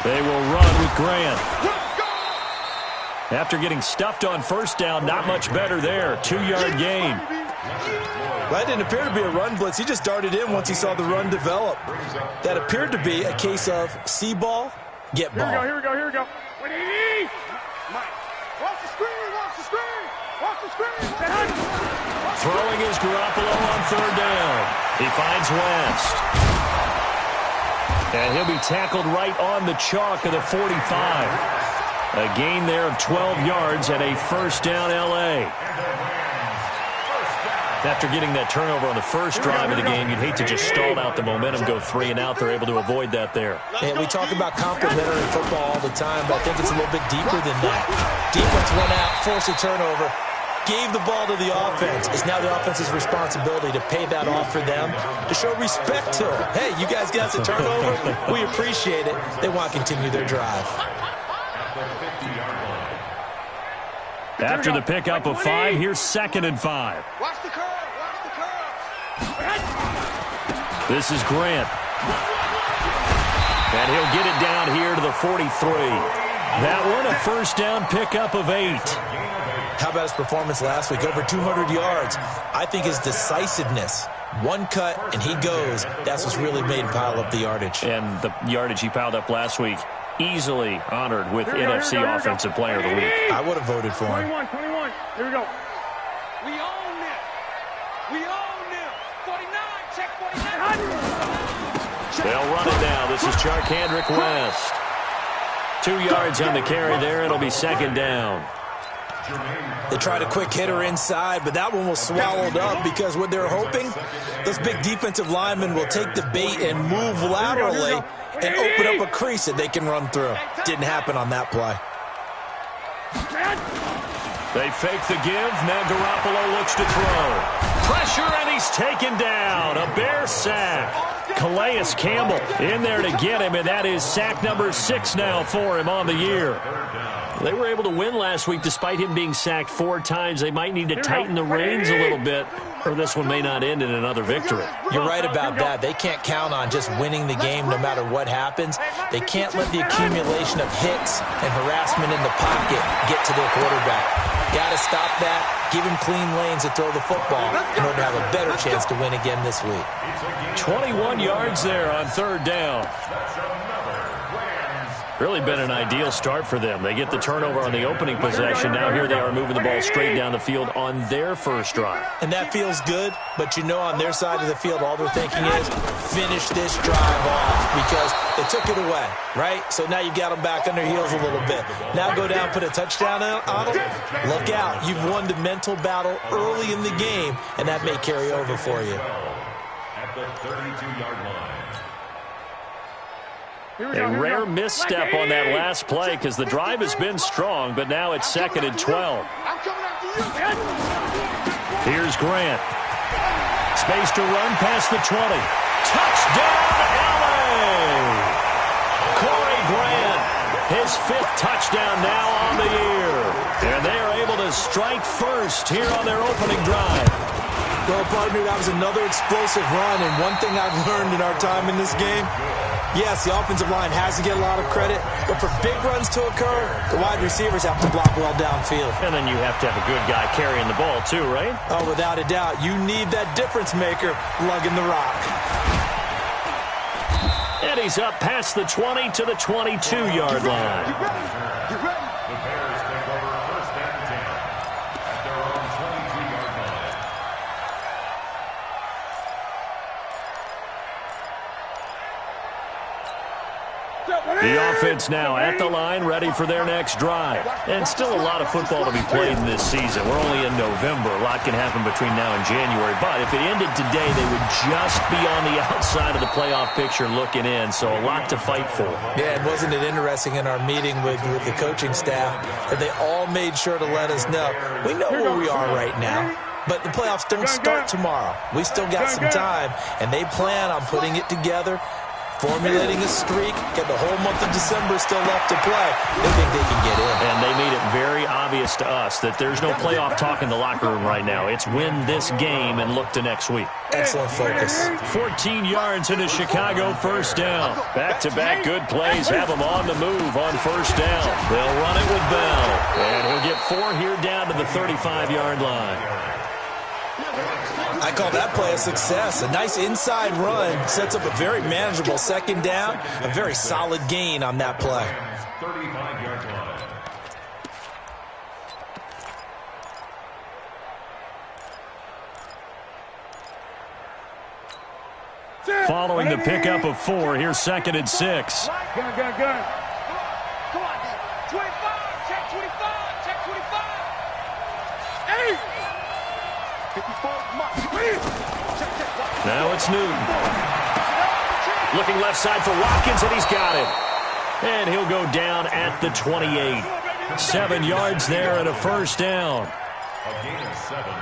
They will run with Grant. After getting stuffed on first down, not much better there. 2-yard gain. That didn't appear to be a run blitz. He just darted in once he saw the run develop. That appeared to be a case of see ball, get ball. Here we go. Watch the screen, watch the screen. Throwing is Garoppolo on third down. He finds West. And he'll be tackled right on the chalk of the 45. A gain there of 12 yards and a first down L.A. After getting that turnover on the first drive of the game, you'd hate to just stall out the momentum, go 3 and out. They're able to avoid that there. And we talk about complementary football all the time, but I think it's a little bit deeper than that. Defense went out, forced a turnover, gave the ball to the offense. It's now the offense's responsibility to pay that off for them, to show respect to them. Hey, you guys got the turnover. We appreciate it. They want to continue their drive. After the pickup of 5, here's 2nd and 5. Watch the curve. This is Grant. And he'll get it down here to the 43. That one a first down pickup of 8. How about his performance last week? Over 200 yards. I think his decisiveness, one cut and he goes, that's what's really made him pile up the yardage. And the yardage he piled up last week, easily honored with NFC Offensive Player of the Week. I would have voted for him. 21. Here we go. We own this. 49. Check 49. They'll run it now. This is Charkandrick West. 2 yards on the carry there. It'll be 2nd down. They tried a quick hitter inside, but that one was swallowed up because what they're hoping, those big defensive linemen will take the bait and move laterally and open up a crease that they can run through. Didn't happen on that play. They fake the give. Now Garoppolo looks to throw. Pressure, and he's taken down. A Bear sack. Calais Campbell in there to get him, and that is sack number 6 now for him on the year. They were able to win last week despite him being sacked 4 times. They might need to tighten the reins a little bit, or this one may not end in another victory. You're right about that. They can't count on just winning the game no matter what happens. They can't let the accumulation of hits and harassment in the pocket get to their quarterback. Got to stop that, give him clean lanes to throw the football in order to have a better chance to win again this week. 21 yards there on third down. Really been an ideal start for them. They get the turnover on the opening possession. Now here they are moving the ball straight down the field on their first drive. And that feels good, but you know on their side of the field all they're thinking is finish this drive off because they took it away, right? So now you got them back on their heels a little bit. Now go down, put a touchdown on them. Look out. You've won the mental battle early in the game, and that may carry over for you. At the 32-yard line. A rare misstep on that last play because the drive has been strong, but now it's 2nd and 12. Here's Grant. Space to run past the 20. Touchdown, L.A. Corey Grant, his 5th touchdown now on the year. And they are able to strike first here on their opening drive. Well, partner, that was another explosive run, and one thing I've learned in our time in this game, yes, the offensive line has to get a lot of credit, but for big runs to occur, the wide receivers have to block well downfield. And then you have to have a good guy carrying the ball too, right? Oh, without a doubt. You need that difference maker lugging the rock. And he's up past the 20 to the 22-yard line. The Bears take over 1st and 10 at their own 22-yard line. The offense now at the line, ready for their next drive. And still a lot of football to be played in this season. We're only in November. A lot can happen between now and January. But if it ended today, they would just be on the outside of the playoff picture looking in. So a lot to fight for. Yeah, and wasn't it interesting in our meeting with the coaching staff that they all made sure to let us know, we know where we are right now. But the playoffs don't start tomorrow. We still got some time, and they plan on putting it together formulating a streak, got the whole month of December still left to play. They think they can get in. And they made it very obvious to us that there's no playoff talk in the locker room right now. It's win this game and look to next week. Excellent focus. 14 yards into Chicago, first down. Back-to-back good plays have them on the move on first down. They'll run it with Bell. And he'll get 4 here down to the 35-yard line. I call that play a success. A nice inside run sets up a very manageable second down. A very solid gain on that play. 35-yard line. Following the pickup of 4, here's 2nd and 6. Gun. Come on, 25. Check 25. Check 25. Hey! 54. Now it's Newton. Looking left side for Watkins, and he's got it. And he'll go down at the 28. 7 yards there and a first down. A gain of 7.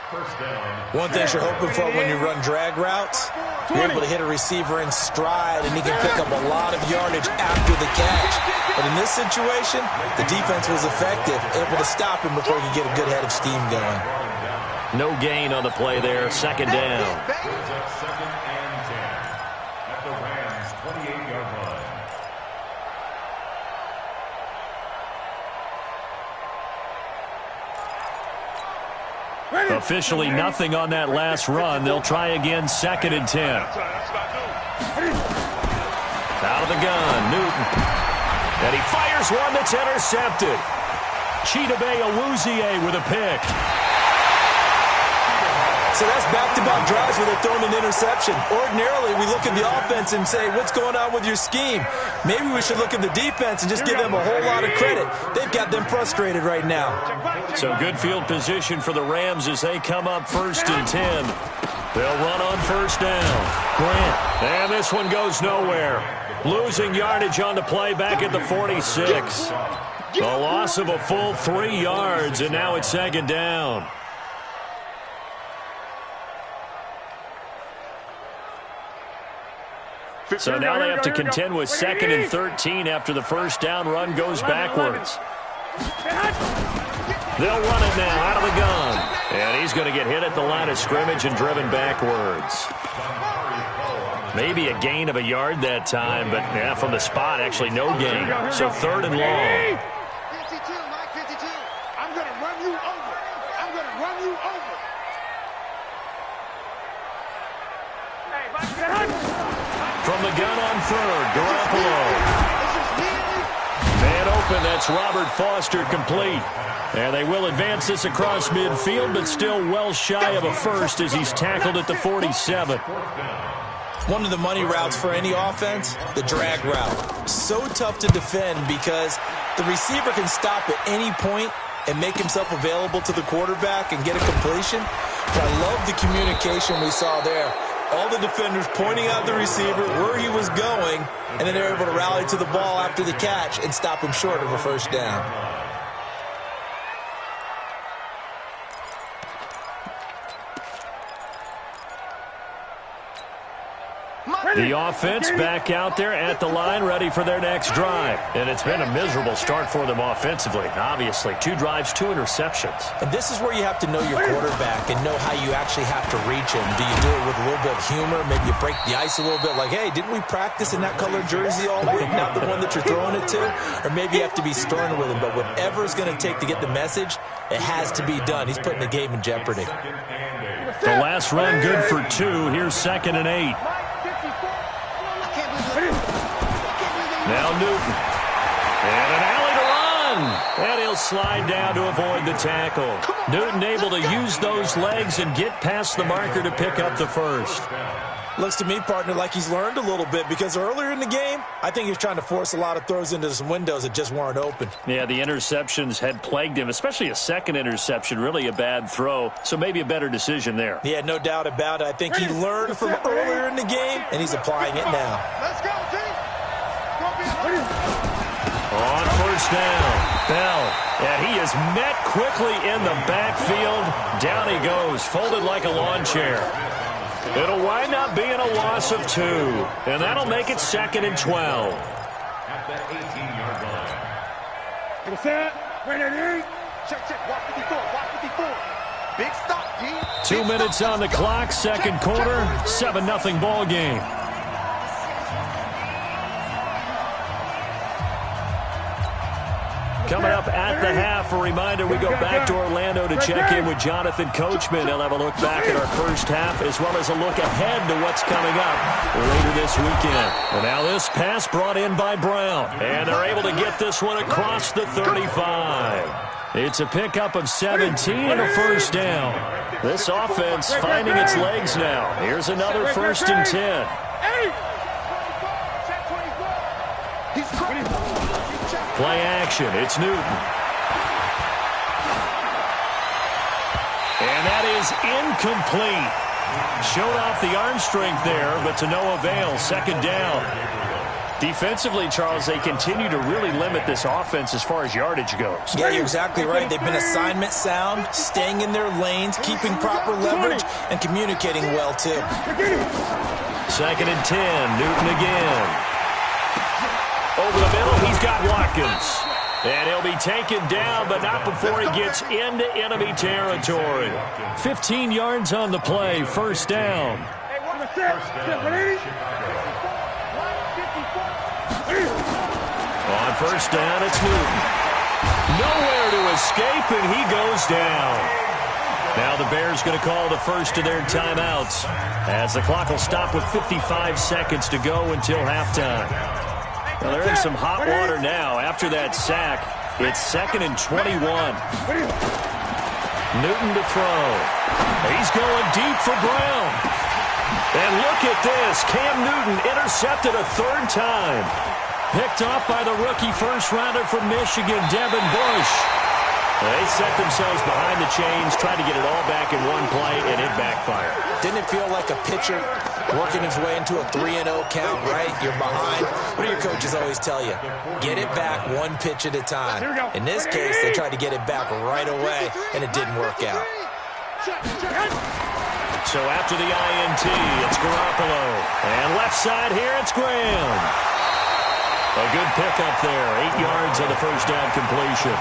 First down. One thing you're hoping for when you run drag routes, you're able to hit a receiver in stride, and he can pick up a lot of yardage after the catch. But in this situation, the defense was effective, able to stop him before he could get a good head of steam going. No gain on the play there, 2nd down. Brings up 2nd and 10 at the Rams' 28-yard line. Officially nothing on that last run. They'll try again, 2nd and 10. Out of the gun, Newton. And he fires one that's intercepted. Chidobe Awuzie with a pick. So that's back-to-back drives where they're throwing an interception. Ordinarily, we look at the offense and say, what's going on with your scheme? Maybe we should look at the defense and just give them a whole lot of credit. They've got them frustrated right now. So good field position for the Rams as they come up 1st and 10. They'll run on first down. Grant. And this one goes nowhere. Losing yardage on the play back at the 46. The loss of a full 3 yards, and now it's 2nd down. So now they have to contend with 2nd and 13 after the first down run goes backwards. They'll run it now out of the gun. And he's going to get hit at the line of scrimmage and driven backwards. Maybe a gain of a yard that time, but yeah, from the spot, actually no gain. So 3rd and long. 52, Mike 52. I'm going to run you over. I'm going to run you over. From the gun on 3rd, Garoppolo. Man open, that's Robert Foster complete. And they will advance this across midfield, but still well shy of a first as he's tackled at the 47. One of the money routes for any offense, the drag route. So tough to defend because the receiver can stop at any point and make himself available to the quarterback and get a completion. But I love the communication we saw there. All the defenders pointing out the receiver, where he was going, and then they're able to rally to the ball after the catch and stop him short of a first down. The offense back out there at the line, ready for their next drive. And it's been a miserable start for them offensively. Obviously, 2 drives, 2 interceptions. And this is where you have to know your quarterback and know how you actually have to reach him. Do you do it with a little bit of humor? Maybe you break the ice a little bit like, hey, didn't we practice in that colored jersey all week? Not the one that you're throwing it to? Or maybe you have to be stern with him. But whatever it's going to take to get the message, it has to be done. He's putting the game in jeopardy. The last run good for 2. Here's 2nd and 8. Now Newton. And an alley to run. And he'll slide down to avoid the tackle. Newton able to use those legs and get past the marker to pick up the first. Looks to me, partner, like he's learned a little bit because earlier in the game, I think he was trying to force a lot of throws into some windows that just weren't open. Yeah, the interceptions had plagued him, especially a second interception, really a bad throw. So maybe a better decision there. Yeah, no doubt about it. I think he learned from earlier in the game, and he's applying it now. Let's go, team. On first down, Bell. And he is met quickly in the backfield. Down he goes, folded like a lawn chair. It'll wind up being a loss of 2, and that'll make it 2nd and 12. At the 18-yard line. Check, watch 54. Big stop, D. 2 minutes on the clock, second quarter, 7-0 ball game. Coming up at the half, a reminder, we go back to Orlando to check in with Jonathan Coachman. He'll have a look back at our first half as well as a look ahead to what's coming up later this weekend. And now this pass brought in by Brown. And they're able to get this one across the 35. It's a pickup of 17 and a first down. This offense finding its legs now. Here's another 1st and 10. Play action. It's Newton. And that is incomplete. Showed off the arm strength there, but to no avail. 2nd down. Defensively, Charles, they continue to really limit this offense as far as yardage goes. Yeah, you're exactly right. They've been assignment sound, staying in their lanes, keeping proper leverage, and communicating well, too. 2nd and 10. Newton again. Over the middle, he's got Watkins. And he'll be taken down, but not before he gets into enemy territory. 15 yards on the play, 1st down. On 1st down, it's Newton. Nowhere to escape, and he goes down. Now the Bears going to call the first of their timeouts as the clock will stop with 55 seconds to go until halftime. Well, they're in some hot water now. After that sack, it's 2nd and 21. Newton to throw. He's going deep for Brown. And look at this. Cam Newton intercepted a 3rd time. Picked off by the rookie first-rounder from Michigan, Devin Bush. They set themselves behind the chains, tried to get it all back in one play, and it backfired. Didn't it feel like a pitcher working his way into a 3-0 count, right? You're behind. What do your coaches always tell you? Get it back one pitch at a time. In this case, they tried to get it back right away, and it didn't work out. So after the INT, it's Garoppolo. And left side here, it's Graham. A good pickup there. 8 yards on the first down completion.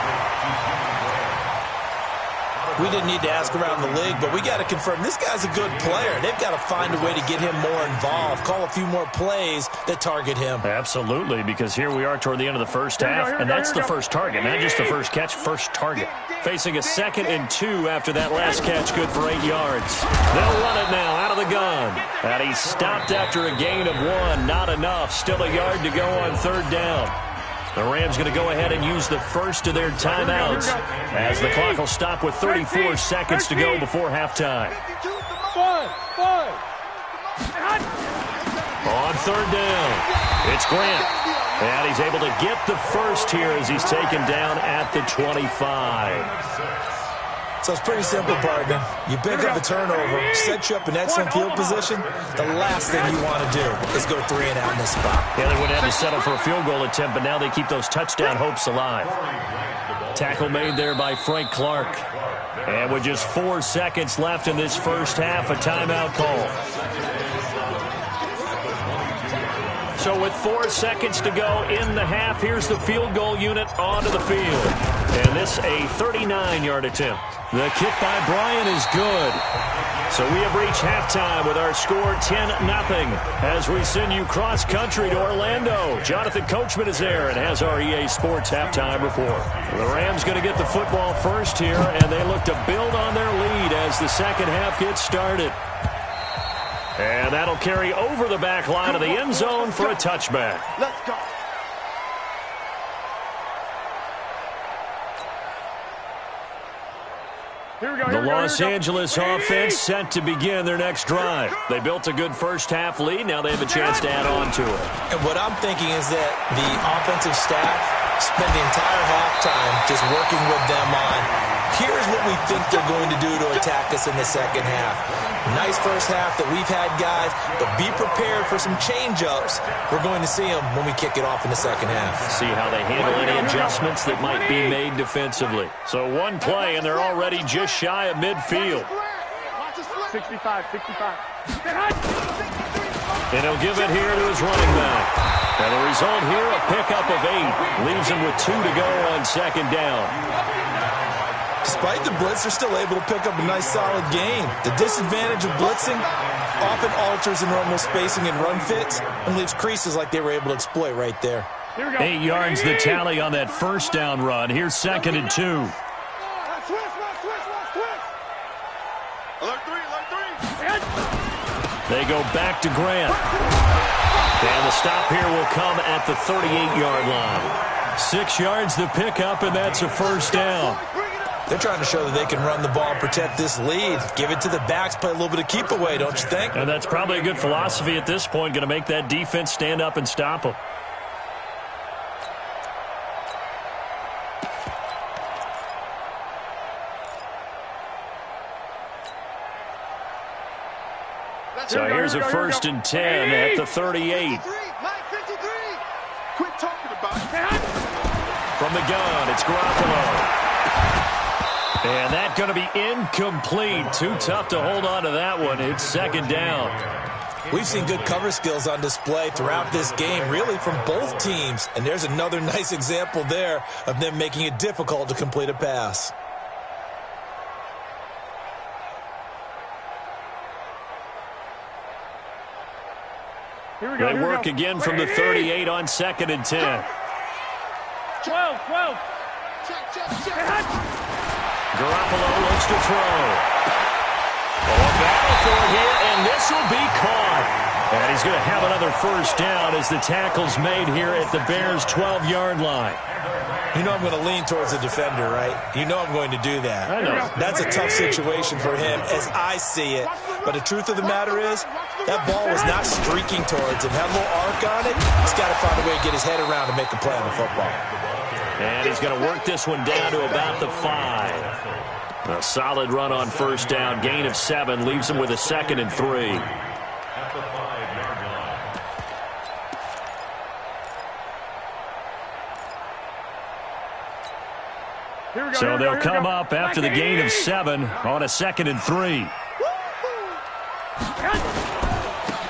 We didn't need to ask around the league, but we got to confirm this guy's a good player. They've got to find a way to get him more involved, call a few more plays that target him. Absolutely, because here we are toward the end of the first half, and that's the first target, not just the first catch, first target. Facing a 2nd and 2 after that last catch, good for 8 yards. They'll run it now out of the gun. And he's stopped after a gain of 1, not enough. Still a yard to go on 3rd down. The Rams going to go ahead and use the first of their timeouts as the clock will stop with 34 seconds to go before halftime. On 3rd down, it's Grant. And he's able to get the first here as he's taken down at the 25. So it's pretty simple, partner. You pick up a turnover, set you up in excellent field position. The last thing you want to do is go 3 and out in this spot. Yeah, they would have to settle for a field goal attempt, but now they keep those touchdown hopes alive. Tackle made there by Frank Clark. And with just 4 seconds left in this first half, a timeout call. So with 4 seconds to go in the half, here's the field goal unit onto the field. And this a 39-yard attempt. The kick by Bryant is good. So we have reached halftime with our score 10-0 as we send you cross-country to Orlando. Jonathan Coachman is there and has our EA Sports halftime report. The Rams going to get the football first here, and they look to build on their lead as the second half gets started. And that'll carry over the back line of the end zone for a touchback. Let's go. The Los Angeles offense set to begin their next drive. They built a good first half lead. Now they have a chance to add on to it. And what I'm thinking is that the offensive staff spent the entire halftime just working with them on, here's what we think they're going to do to attack us in the second half. Nice first half that we've had, guys, but be prepared for some change-ups. We're going to see them when we kick it off in the second half. See how they handle any adjustments that might be made defensively. So one play, and they're already just shy of midfield. 65. And he'll give it here to his running back. And the result here, a pickup of 8. Leaves him with 2 to go on second down. Despite the blitz, they're still able to pick up a nice, solid gain. The disadvantage of blitzing often alters the normal spacing and run fits and leaves creases like they were able to exploit right there. 8 yards the tally on that first down run. Here's 2nd and 2. Alert 3. They go back to Grant. And the stop here will come at the 38-yard line. 6 yards the pickup, and that's a first down. They're trying to show that they can run the ball and protect this lead. Give it to the backs, play a little bit of keep away, don't you think? And that's probably a good philosophy at this point, going to make that defense stand up and stop them. So here's a 1st and 10 at the 38. Quit talking about it. From the gun, it's Garoppolo. And that's going to be incomplete. Too tough to hold on to that one. It's 2nd down. We've seen good cover skills on display throughout this game, really from both teams. And there's another nice example there of them making it difficult to complete a pass. They work again from the 38 on 2nd and 10. 12. Check. Garoppolo looks to throw. A battle for it here, and this will be caught. And he's going to have another first down as the tackle's made here at the Bears' 12-yard line. You know I'm going to lean towards the defender, right? You know I'm going to do that. I know. That's a tough situation for him as I see it. But the truth of the matter is, that ball was not streaking towards him. Had a little arc on it. He's got to find a way to get his head around to make a play on the football. And he's going to work this one down to about the 5. A solid run on first down. Gain of 7 leaves him with a 2nd and 3. At the 5-yard line. So they'll come up after the gain of 7 on a 2nd and 3.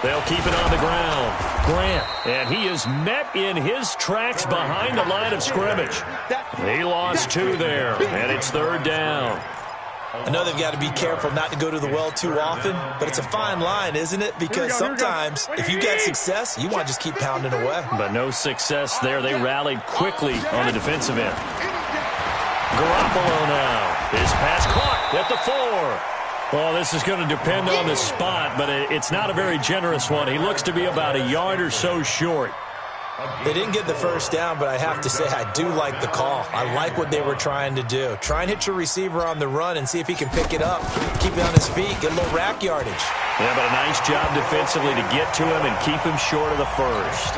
They'll keep it on the ground. Grant, and he is met in his tracks behind the line of scrimmage. He lost 2 there, and it's 3rd down. I know they've got to be careful not to go to the well too often, but it's a fine line, isn't it? Because sometimes, if you get success, you want to just keep pounding away. But no success there. They rallied quickly on the defensive end. Garoppolo now. His pass caught at the 4. Well, this is going to depend on the spot, but it's not a very generous one. He looks to be about a yard or so short. They didn't get the first down, but I have to say I do like the call. I like what they were trying to do. Try and hit your receiver on the run and see if he can pick it up, keep it on his feet, get a little rack yardage. Yeah, but a nice job defensively to get to him and keep him short of the first.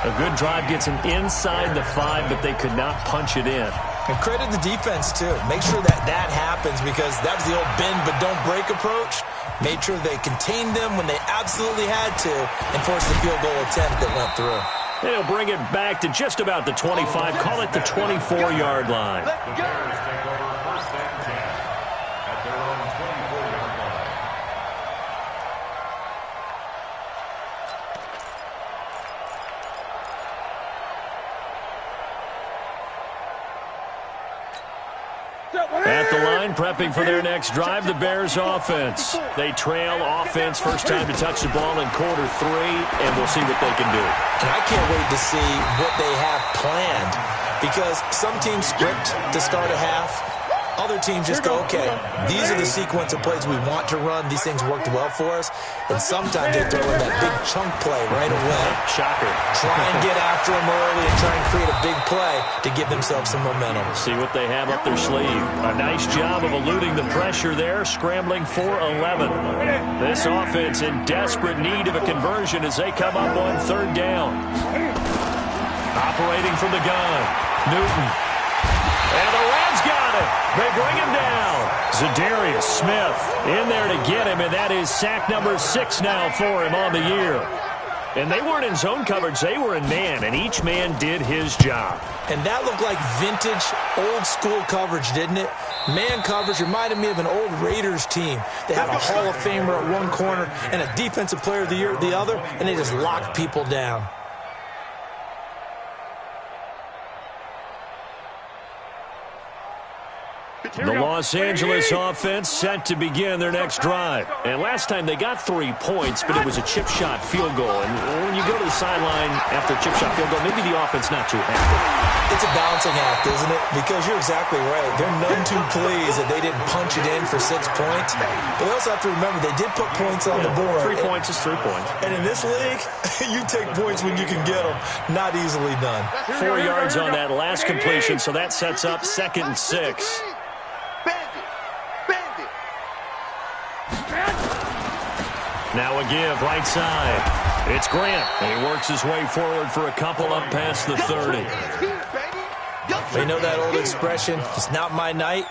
A good drive gets him inside the 5, but they could not punch it in. And credit the defense, too. Make sure that happens because that was the old bend but don't break approach. Made sure they contained them when they absolutely had to and forced the field goal attempt that went through. And he'll bring it back to just about the 25. Call it the 24-yard line. The Bears take over 1st and 10 at their own 24-yard line. At the line, prepping for their next drive, the Bears offense. They trail offense, first time to touch the ball in quarter 3, and we'll see what they can do. And I can't wait to see what they have planned because some teams script to start a half. Other teams just go, okay, these are the sequence of plays we want to run. These things worked well for us. And sometimes they throw in that big chunk play right away. Shocker. Try and get after them early and try and create a big play to give themselves some momentum. See what they have up their sleeve. A nice job of eluding the pressure there, scrambling for 11. This offense in desperate need of a conversion as they come up on 3rd down. Operating from the gun, Newton. And the Rams got it. They bring him down. Zadarius Smith in there to get him, and that is sack number 6 now for him on the year. And they weren't in zone coverage. They were in man, and each man did his job. And that looked like vintage, old-school coverage, didn't it? Man coverage reminded me of an old Raiders team. They had a Hall of Famer at one corner and a Defensive Player of the Year at the other, and they just locked people down. The Los Angeles offense set to begin their next drive. And last time they got 3 points, but it was a chip shot field goal. And when you go to the sideline after a chip shot field goal, maybe the offense not too happy. It's a balancing act, isn't it? Because you're exactly right. They're none too pleased that they didn't punch it in for 6 points. But they also have to remember they did put points on the board. 3 points is 3 points. And in this league, you take points when you can get them. Not easily done. 4 yards on that last completion, so that sets up 2nd and 6. Now a give, right side. It's Grant, and he works his way forward for a couple up past the 30. You know that old expression, it's not my night?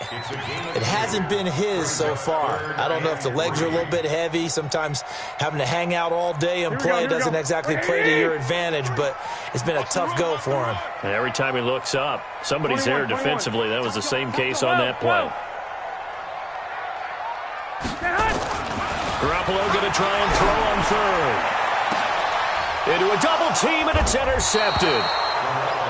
It hasn't been his so far. I don't know if the legs are a little bit heavy. Sometimes having to hang out all day and play doesn't exactly play to your advantage, but it's been a tough go for him. And every time he looks up, somebody's there defensively. That was the same case on that play. Garoppolo going to try and throw on third. Into a double team, and it's intercepted.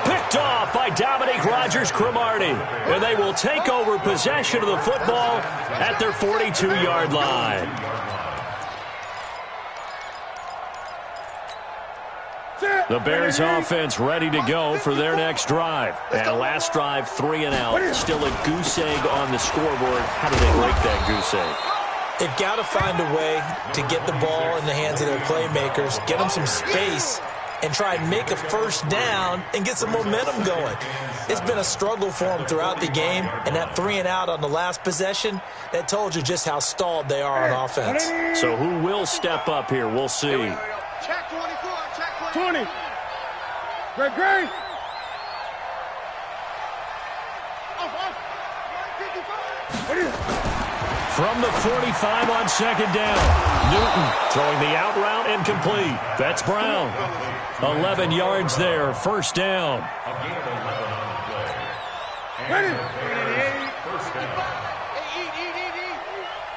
Picked off by Dominique Rodgers-Cromartie. And they will take over possession of the football at their 42-yard line. The Bears offense ready to go for their next drive. And last drive, 3 and out. Still a goose egg on the scoreboard. How do they break that goose egg? They've got to find a way to get the ball in the hands of their playmakers, get them some space, and try and make a first down and get some momentum going. It's been a struggle for them throughout the game, and that 3 and out on the last possession, that told you just how stalled they are on offense. So who will step up here? We'll see. Check 24, check 20. Great. From the 45 on 2nd down. Newton throwing the out route incomplete. That's Brown. 11 yards there, first down. Ready. Eat.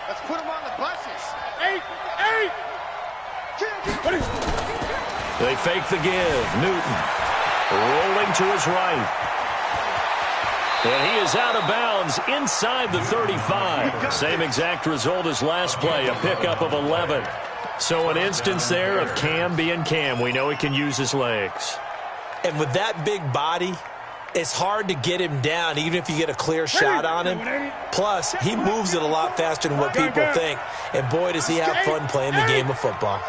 Let's put them on the buses. 8. They fake the give. Newton rolling to his right. And he is out of bounds inside the 35. Same exact result as last play, a pickup of 11. So an instance there of Cam being Cam. We know he can use his legs. And with that big body, it's hard to get him down, even if you get a clear shot on him. Plus, he moves it a lot faster than what people think. And boy, does he have fun playing the game of football.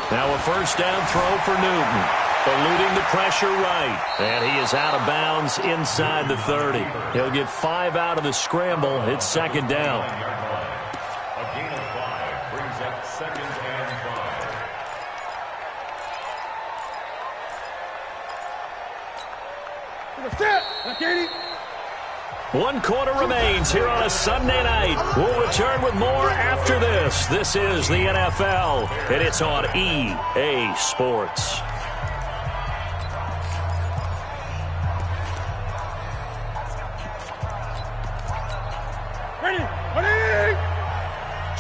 Now a first down throw for Newton. Eluding the pressure right. And he is out of bounds inside the 30. He'll get 5 out of the scramble. It's 2nd down. A gain of 5 brings up 2nd and 5. 1 quarter remains here on a Sunday night. We'll return with more after this. This is the NFL, and it's on EA Sports. Ready.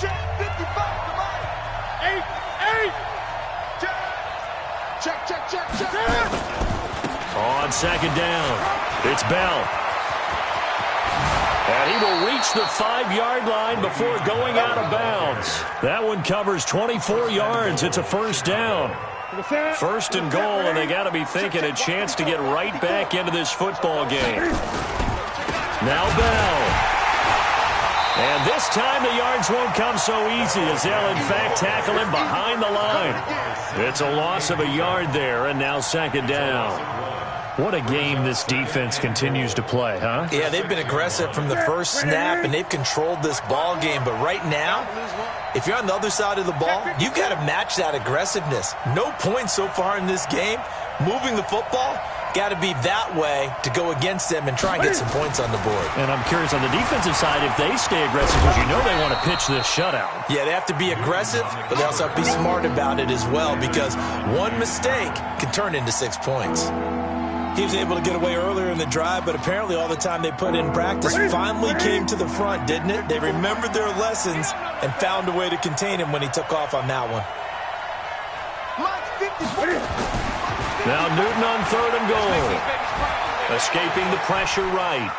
Check 55, come on. 8. Check. On 2nd down, it's Bell. And he will reach the 5-yard line before going out of bounds. That one covers 24 yards. It's a first down. 1st and goal, and they got to be thinking a chance to get right back into this football game. Now Bell. And this time the yards won't come so easy as they'll in fact tackle him behind the line. It's a loss of a yard there, and now 2nd down. What a game this defense continues to play, huh? Yeah, they've been aggressive from the first snap, and they've controlled this ball game. But right now, if you're on the other side of the ball, you've got to match that aggressiveness. No points so far in this game. Moving the football, got to be that way to go against them and try and get some points on the board. And I'm curious on the defensive side if they stay aggressive, because you know they want to pitch this shutout. Yeah, they have to be aggressive, but they also have to be smart about it as well, because one mistake can turn into 6 points. He was able to get away earlier in the drive, but apparently all the time they put in practice finally came to the front, didn't it? They remembered their lessons and found a way to contain him when he took off on that one. Now Newton on 3rd and goal. Escaping the pressure right.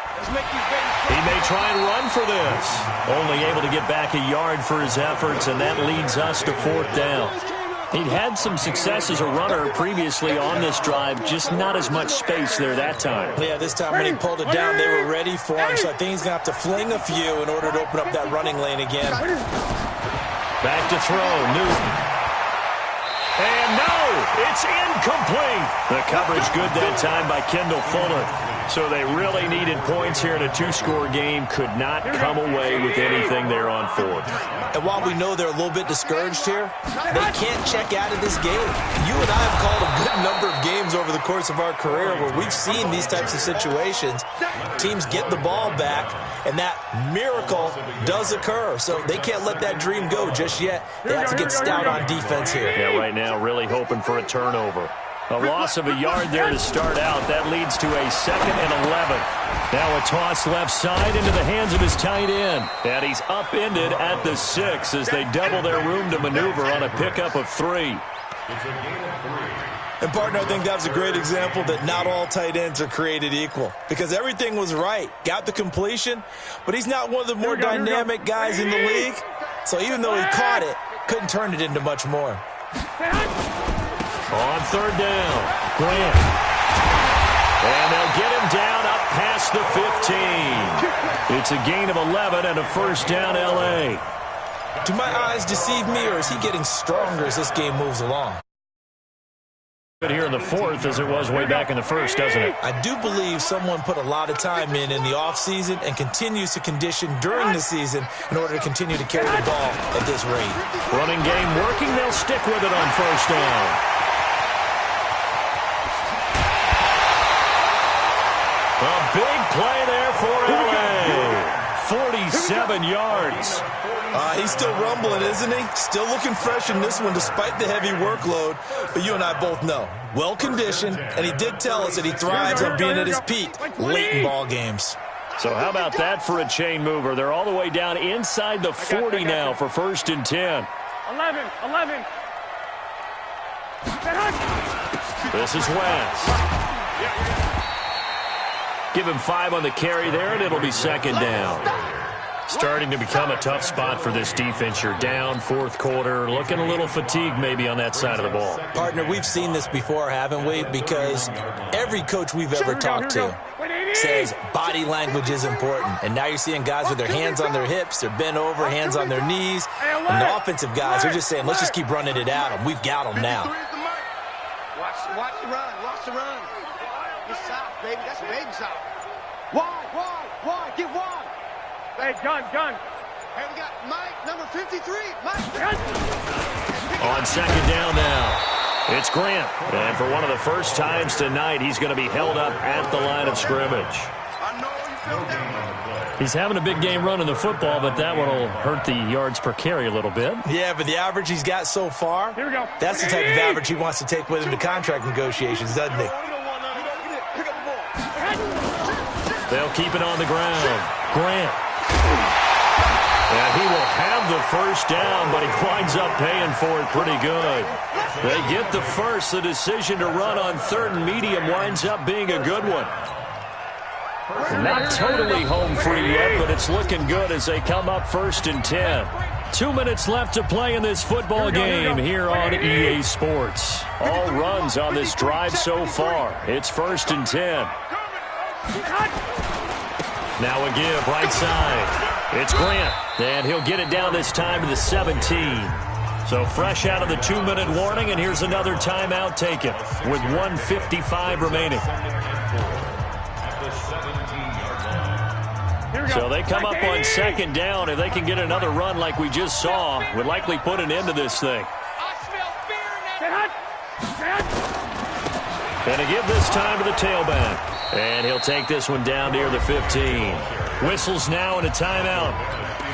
He may try and run for this. Only able to get back a yard for his efforts, and that leads us to 4th down. He'd had some success as a runner previously on this drive, just not as much space there that time. Yeah, this time when he pulled it down, they were ready for him, so I think he's going to have to fling a few in order to open up that running lane again. Back to throw, Newton. And no, it's incomplete. The coverage good that time by Kendall Fuller. So they really needed points here in a 2-score game. Could not come away with anything there on 4th. And while we know they're a little bit discouraged here, they can't check out of this game. You and I have called a good number of games over the course of our career where we've seen these types of situations. Teams get the ball back, and that miracle does occur. So they can't let that dream go just yet. They have to get stout on defense here. Yeah, right now really hoping for a turnover. A loss of a yard there to start out. That leads to a 2nd and 11. Now a toss left side into the hands of his tight end. And he's upended at the 6 as they double their room to maneuver on a pickup of 3. And, partner, I think that's a great example that not all tight ends are created equal, because everything was right. Got the completion, but he's not one of the more dynamic guys in the league. So even though he caught it, couldn't turn it into much more. On 3rd down, Grant. And they'll get him down up past the 15. It's a gain of 11 and a 1st down, L.A. Do my eyes deceive me, or is he getting stronger as this game moves along? But here in the 4th as it was way back in the 1st, doesn't it? I do believe someone put a lot of time in the offseason and continues to condition during the season in order to continue to carry the ball at this rate. Running game working. They'll stick with it on 1st down. A big play there for L.A. 47 yards. He's still rumbling, isn't he? Still looking fresh in this one despite the heavy workload. But you and I both know, well-conditioned, and he did tell us that he thrives on being at his peak late in ball games. So how about that for a chain mover? They're all the way down inside the 40 now for 1st and 10. 11. This is West. Give him 5 on the carry there, and it'll be 2nd down. Starting to become a tough spot for this defense. You're down 4th quarter, looking a little fatigued maybe on that side of the ball. Partner, we've seen this before, haven't we? Because every coach we've ever talked to says body language is important. And now you're seeing guys with their hands on their hips, they're bent over, hands on their knees. And the offensive guys are just saying, let's just keep running it at them. We've got them now. Watch the run. Watch the run. It's south, baby. That's baby south. Wide. Get wide. Hey, gun. Hey, we got Mike, number 53. Mike. On 2nd down now, it's Grant. And for one of the first times tonight, he's going to be held up at the line of scrimmage. He's having a big game running the football, but that one will hurt the yards per carry a little bit. Yeah, but the average he's got so far, that's the type of average he wants to take with him to contract negotiations, doesn't he? They'll keep it on the ground. Grant. And he will have the 1st down, but he winds up paying for it pretty good. They get the first. The decision to run on 3rd and medium winds up being a good one. Not totally home free yet, but it's looking good as they come up 1st and 10. 2 minutes left to play in this football game here on EA Sports. All runs on this drive so far. It's 1st and 10. Now a give right side. It's Grant, and he'll get it down this time to the 17. So fresh out of the 2-minute warning, and here's another timeout taken with 1:55 remaining. So they come up on 2nd down. If they can get another run like we just saw, would likely put an end to this thing. And to give this time to the tailback. And he'll take this one down near the 15. Whistles now and a timeout.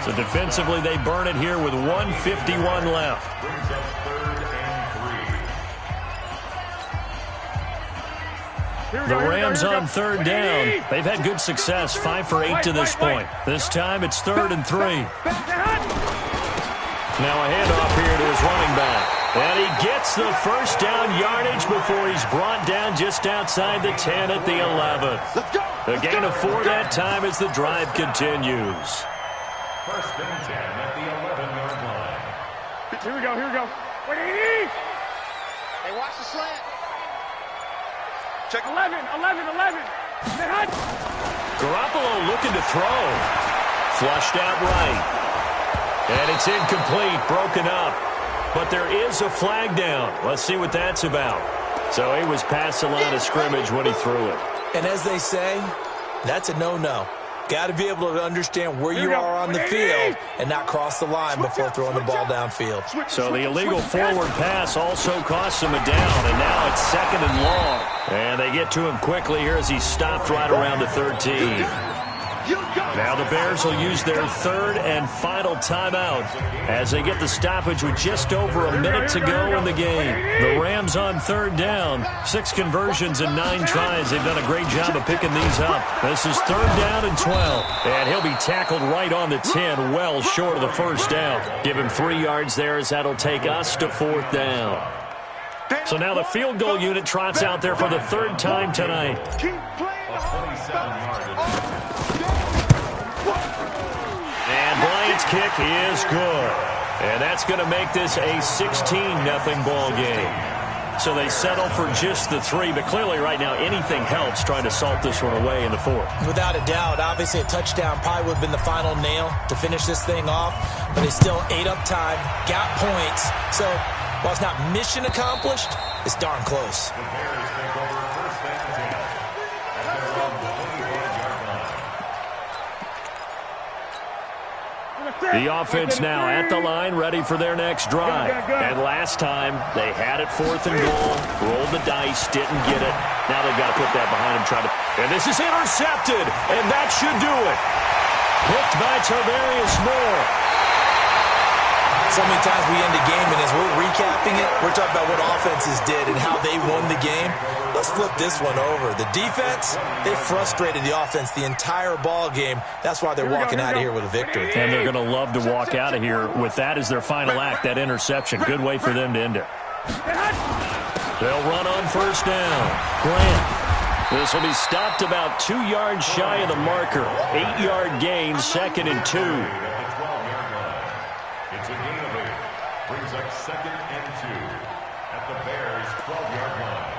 So defensively, they burn it here with 1:51 left. The Rams on third down. They've had good success, 5 for 8 to this point. This time it's 3rd and 3. Now a handoff here to his running back. And he gets the first down yardage before he's brought down just outside the 10 at the 11. A gain of 4 that time as the drive continues. 1st and 10 at the 11-yard line. Here we go. Hey, watch the slant. Check 11. Garoppolo looking to throw. Flushed out right. And it's incomplete, broken up. But there is a flag down. Let's see what that's about. So he was past the line of scrimmage when he threw it. And as they say, that's a no-no. Got to be able to understand where you are on the field and not cross the line before throwing the ball downfield. So the illegal forward pass also costs him a down, and now it's 2nd and long. And they get to him quickly here as he's stopped right around the 13. Now the Bears will use their 3rd and final timeout as they get the stoppage with just over a minute to go in the game. The Rams on 3rd down. 6 conversions and 9 tries. They've done a great job of picking these up. This is 3rd down and 12. And he'll be tackled right on the 10, well short of the first down. Give him 3 yards there as that'll take us to 4th down. So now the field goal unit trots out there for the 3rd time tonight. And Bryant's kick is good. And that's going to make this a 16-0 ball game. So they settle for just the 3, but clearly right now anything helps trying to salt this one away in the 4th. Without a doubt, obviously a touchdown probably would have been the final nail to finish this thing off, but they still ate up time, got points. So while it's not mission accomplished, it's darn close. The Bears take over 1st and 10 at their own 25-yard line. The offense now at the line, ready for their next drive. And last time, they had it 4th and goal, rolled the dice, didn't get it. Now they've got to put that behind them, and this is intercepted, and that should do it. Picked by Tarvarius Moore. So many times we end the game, and as we're recapping it, we're talking about what offenses did and how they won the game. Let's flip this one over. The defense, they frustrated the offense the entire ball game. That's why they're walking out of here with a victory. And they're going to love to walk out of here with that as their final act, that interception. Good way for them to end it. They'll run on 1st down. Grant. This will be stopped about 2 yards shy of the marker. 8-yard gain, 2nd and 2. It's a gain of 8. Brings up 2nd and 2 at the Bears' 12-yard line.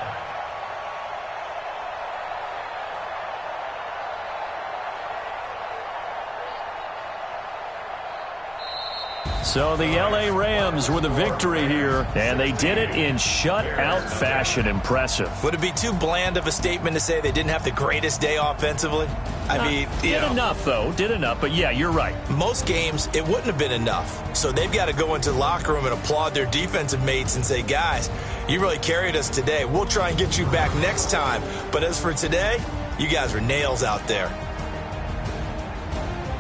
So the L.A. Rams with a victory here, and they did it in shutout fashion. Impressive. Would it be too bland of a statement to say they didn't have the greatest day offensively? I mean, did enough, though. Did enough, but yeah, you're right. Most games, it wouldn't have been enough. So they've got to go into the locker room and applaud their defensive mates and say, guys, you really carried us today. We'll try and get you back next time. But as for today, you guys were nails out there.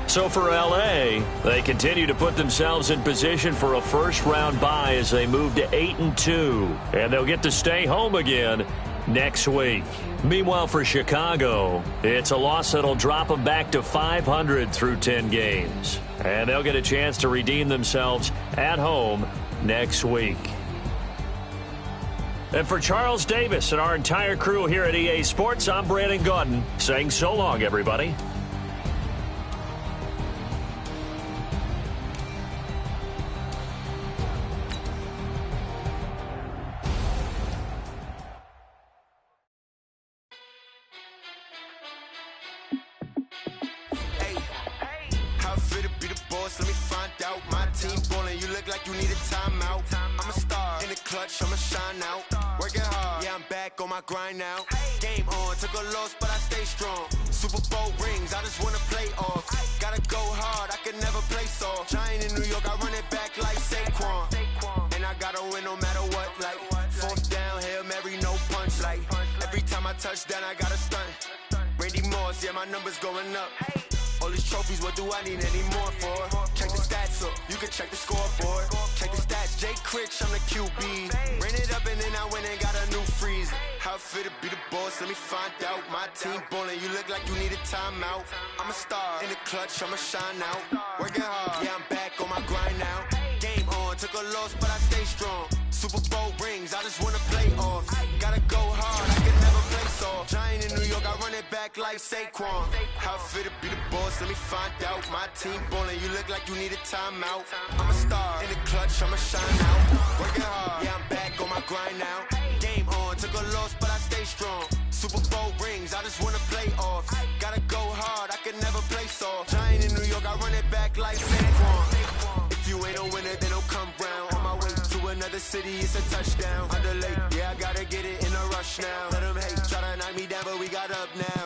So for L.A., they continue to put themselves in position for a first-round bye as they move to 8-2. And they'll get to stay home again next week. Meanwhile, for Chicago, it's a loss that'll drop them back to 500 through 10 games. And they'll get a chance to redeem themselves at home next week. And for Charles Davis and our entire crew here at EA Sports, I'm Brandon Gaudin saying so long, everybody. I'ma shine out, working hard, yeah, I'm back on my grind now. Game on, took a loss, but I stay strong. Super Bowl rings, I just wanna play off. Gotta go hard, I can never play soft. Giant in New York, I run it back like Saquon. And I gotta win no matter what, like 4th down, Hail Mary, no punch, like my touchdown, I got a stunt. Randy Moss, yeah, my numbers going up. All these trophies, what do I need any more for? Check the stats up, you can check the scoreboard. Check the stats, Jay Critch, I'm the QB. Ran it up and then I went and got a new freeze. How it feel to be the boss, let me find out. My team ballin', you look like you need a timeout. I'm a star, in the clutch, I'ma shine out. Working hard, yeah, I'm back on my grind now. Game on, took a loss, but I stay strong. Super Bowl rings, I just wanna play off. Gotta go hard, I can never play soft. Giant in New York, I run it back like Saquon. How it feel to be the boss, let me find out. My team ballin', you look like you need a timeout. I'm a star, in the clutch, I'ma shine out. Working hard, yeah, I'm back on my grind now. Game on, took a loss, but I stay strong. Super Bowl rings, I just wanna play off. Gotta go hard, I can never play soft. Giant in New York, I run it back like Saquon. If you ain't a winner, then don't come round. On my way to another city, it's a touchdown. Underlay, yeah, I gotta get it in a rush now. Let them hate, try to knock me down, but we got up now.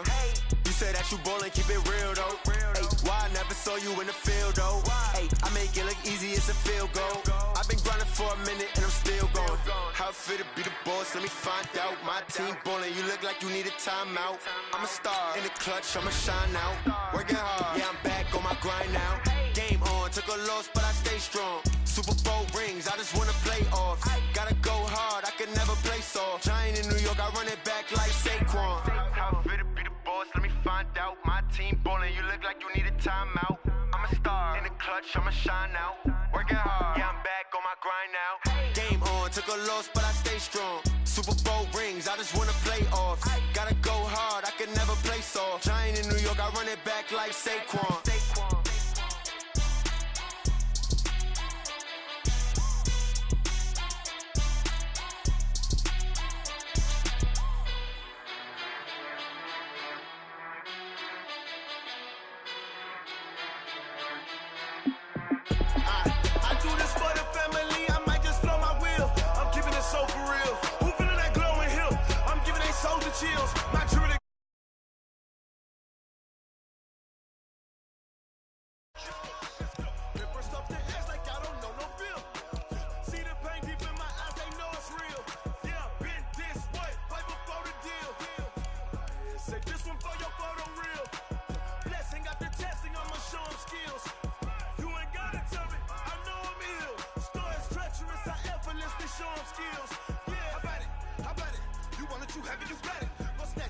You said that you ballin', keep it real though. Hey, why I never saw you in the field though? Hey, I make it look easy, it's a field goal. I've been grinding for a minute and I'm still going. How it feel to be the boss, let me find out. My team ballin', you look like you need a timeout. I'm a star, in the clutch, I'ma shine out. Working hard, yeah, I'm back on my grind now. Game on, took a loss, but I stay strong. Super Bowl rings, I just wanna play off. Gotta go hard, I can never play soft. Giant in New York, I run it back like Saquon. How it feel to be the boss, let me find out. My team ballin', you look like you need a timeout. I'm a star, in the clutch, I'ma shine out. Working hard, yeah, I'm back on my grind now. Game on, took a loss, but I stay strong. Super Bowl rings, I just wanna play off. Gotta go hard, I can never play soft. Giant in New York, I run it back like Saquon. Chills, my truly first up the edge like I don't know no feel. See the pain deep in my eyes, they know it's real. Yeah, been this way, right before the deal. Say this one for your photo real. Blessing got the testing, I'ma show them skills. You ain't gotta tell me, I know I'm ill. Stories treacherous, I effortlessly show them skills. Yeah, how about it? How about it? You want it, you have it, you got it.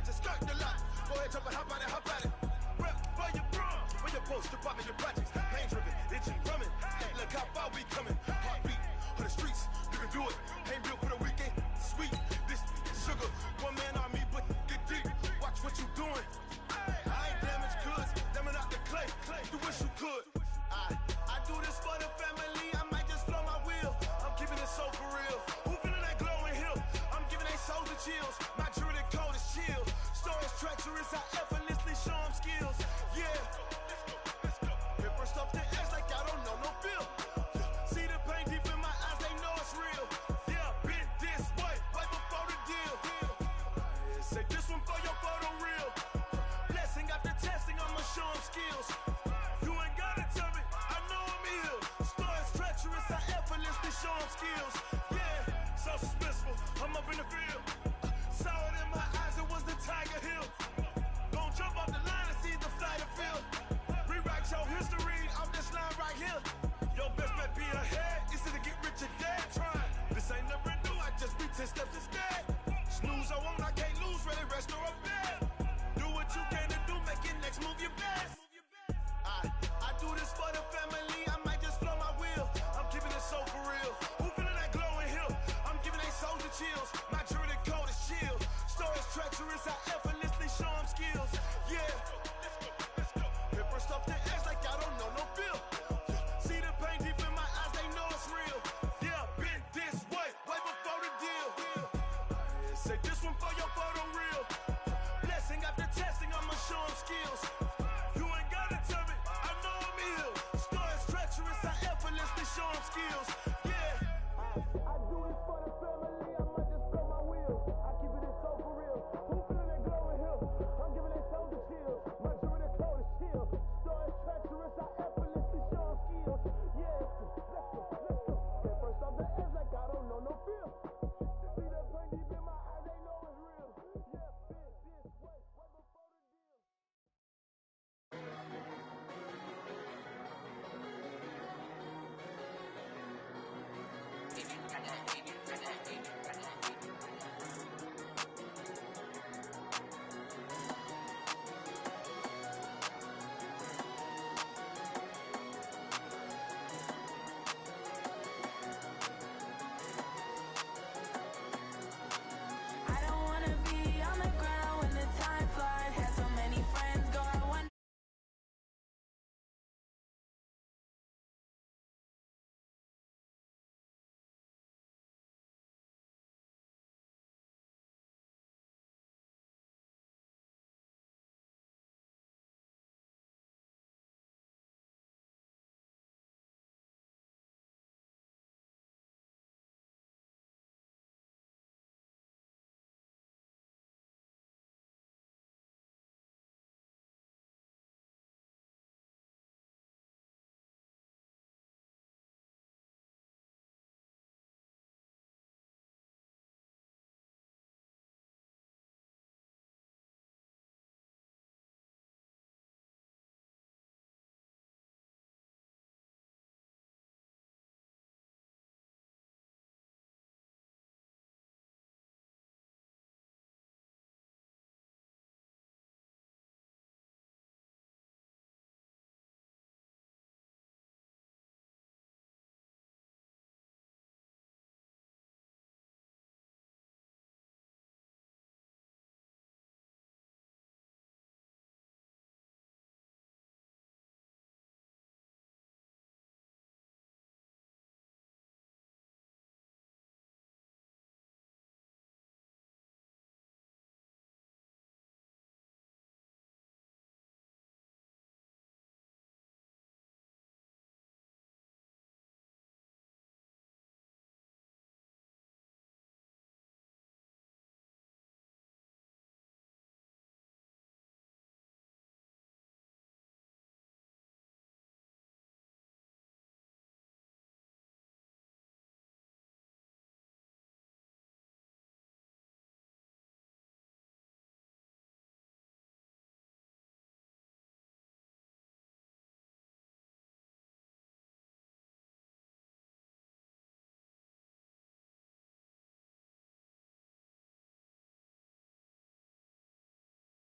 Just start the lot. Go ahead, jump it, how about it, how about it? Rep for your bro, when you're post, you're popping your projects. Pain driven, itching, drumming. Hey, look how far we coming. Heartbeat for the streets, you can do it. Ain't built for the weekend, sweet. This sugar, one man army, but get deep. Watch what you doing. I ain't damaged goods, damn it out the clay. You wish you could. I do this for the family, I might just blow my wheel. I'm keeping it so for real. Who feeling that glowing hill? I'm giving they souls the chills. My jewelry code is chill. Stories treacherous, I effortlessly show them skills. Yeah. Hit first up the edge like I don't know no feel. See the pain deep in my eyes, they know it's real. Yeah, been this way, right before the deal. Say this one for your photo real. Blessing after testing, I'ma show them skills. You ain't gotta tell me, I know I'm ill. Stories treacherous, I effortlessly show them skills. Yeah, so suspenseful, I'm up in the field. Saw it in my eyes, it was the Tiger Hill. Gon' jump off the line and see the flight of field. Rewrite your history off this line right here. Your best bet be ahead, it's to get rich or dead trying. This ain't never new, I just be 10 steps instead. Snooze I won't, I can't lose, ready, rest or a bed. Do what you can to do, make it next move your best. I do this for the family, I might just blow my wheel. I'm keeping it so for real. Who feeling that glowing hill? I'm giving they souls the chills. My jewelry code is chill. Stories treacherous, I effortlessly show them skills. Yeah. Hit first up the edge like I don't know no feel. See the pain deep in my eyes, they know it's real. Yeah, been this way, way before the deal. Say this one for your photo real. Blessing after testing, I'ma show them skills. You ain't gotta tell me, I know I'm ill. Stories treacherous, I effortlessly show them skills.